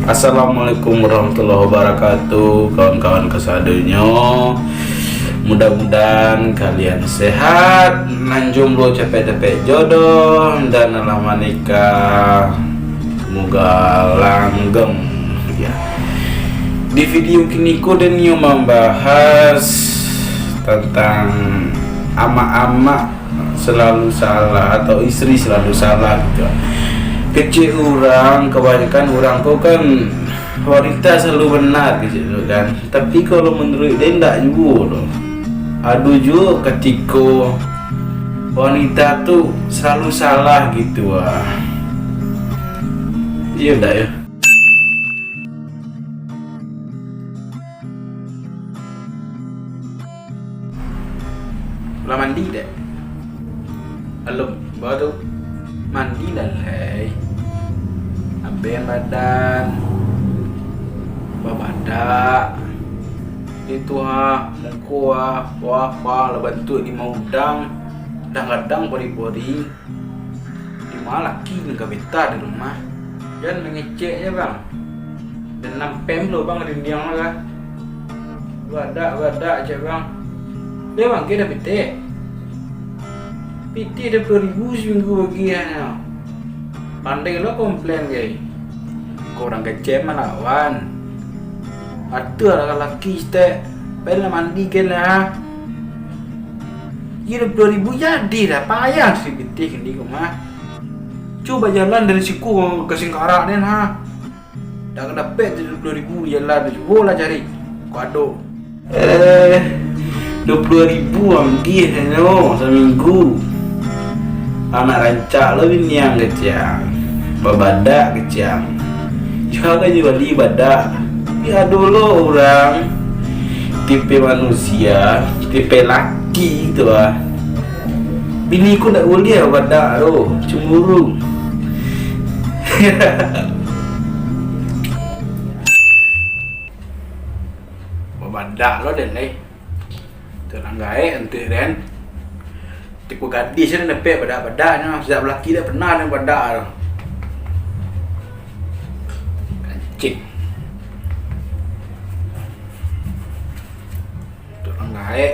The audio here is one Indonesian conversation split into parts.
Assalamualaikum warahmatullahi wabarakatuh, kawan-kawan kesadunya. Mudah-mudahan kalian sehat, jomblo cepet-cepet jodoh, dan lama nikah semoga langgeng ya. Di video kini ku dan membahas tentang ama-ama selalu salah atau istri selalu salah gitu. Kecil orang, kebanyakan orang tuh kan wanita selalu benar gitu kan. Tapi kalau menurut dia enggak juga loh. Aduh juga ketika wanita tuh selalu salah gitu Iya enggak ya? Udah mandi deh? Halo, baru mandi lah leh. Ambil badan badak itu muka wah lebantu di mau udang kadang bori-bori di malah laki nggak beta di rumah jangan mengeceknya bang dan nampem lo bang rindiang lah badak aja bang dia bang kita piti ada 20.000 seminggu bagiannya pandai lo komplain guys kurang kecil melawan ada laki stek pengen mandi kan lah ini 20.000 jadi dah payah si piti di rumah coba jalan dari siku ke Singkarak nih dah dapet 20.000 jalan coba lah cari kado 20.000 ambil no seminggu anak rancak lebih niang kecang babadak kecang juga juga di badak ya dulu orang tipe manusia tipe laki gitu bini ku nak boleh badak tu cemburu badak lo dan lain terang gae ente ren tipu gadis ni nepek badak-badaknya sejak lelaki dah pernah dengan badak tu kancing terang gae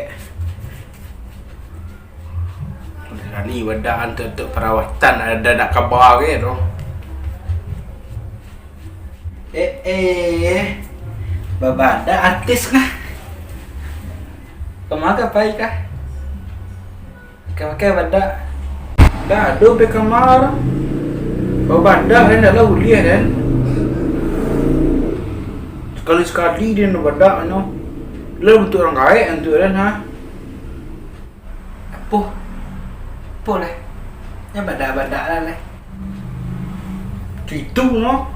kali badak untuk perawatan ada nak khabar ke tu babadak artis kah kemana baik kah pakai badak dah ada pe kamar badak kan dah uliah kan sekali dia nak badak no lalu untuk orang kaya untuk kan apa lah yang badak lah itu no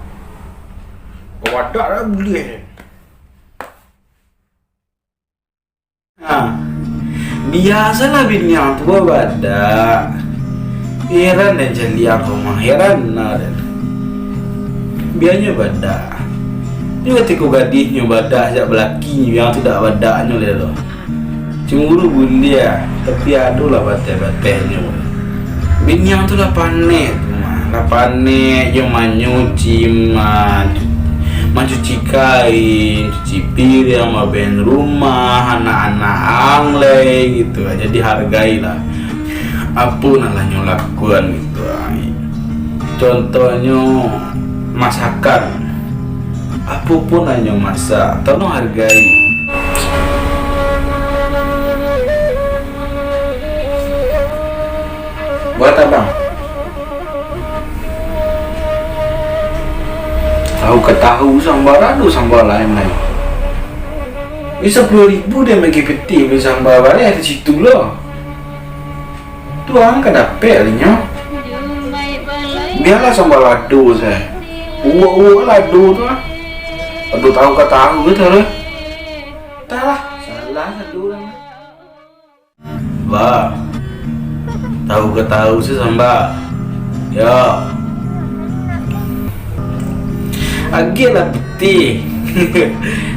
badak dah uliah biasalah bini yang tua badak heran dan jeli aku mah heran dan biarnya badak juga tiku gadisnya badak sejak belaki yang tidak badaknya lelo cemburu bulia tapi adulah batai-batainya bini yang tu lah panik yang menyuci mencuci kain, cuci piring, maben rumah, anak-anak anglai gitu aja dihargailah. Apa nalah nyolakuan gitu. Contohnya masakan, apapun hanya masak, tolong hargai. Buat apa? Tahu ke tahu sambar aduh sambar lain bisa 10.000 dia bagi peti beli sambar balik di situ loh tuang ke dapet linya biarlah sambar ladu saya ladu tu aduh tahu ke tahu gitu lah salah ladu lah tahu ke tahu sih sambar ya agak lah piti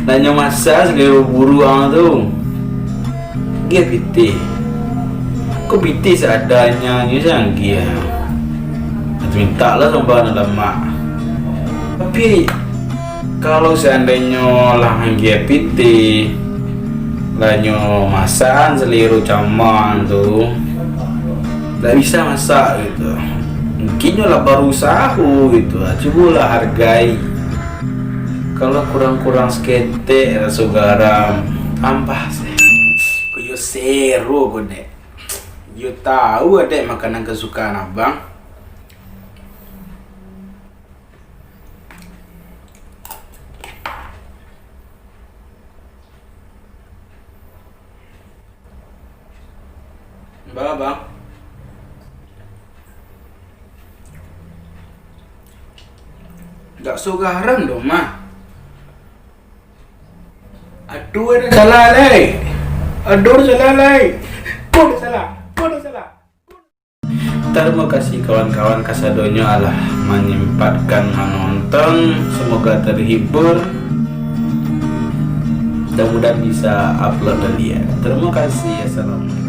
nanya masa segala buru tu dia piti kok piti seadanya ni sanggih minta lah sama anak lama tapi Kalau seandainya lah GPT lanyo masakan seliru caman tuh nggak bisa masak gitu, mungkin lah baru sahu gitu, coba lah hargai. Kalau kurang-kurang sekete rasa garam tambah sih kuyo seru gue. Yo tahu ada makanan kesukaan abang. Mbak bang, nggak suka garam dong mah. Aduh ada salah leh. Aduh salah leh. Udah salah. Terima kasih kawan-kawan kasadonyo Allah menyempatkan menonton. Semoga terhibur. Mudah-mudahan bisa upload dia. Terima kasih. Assalamualaikum.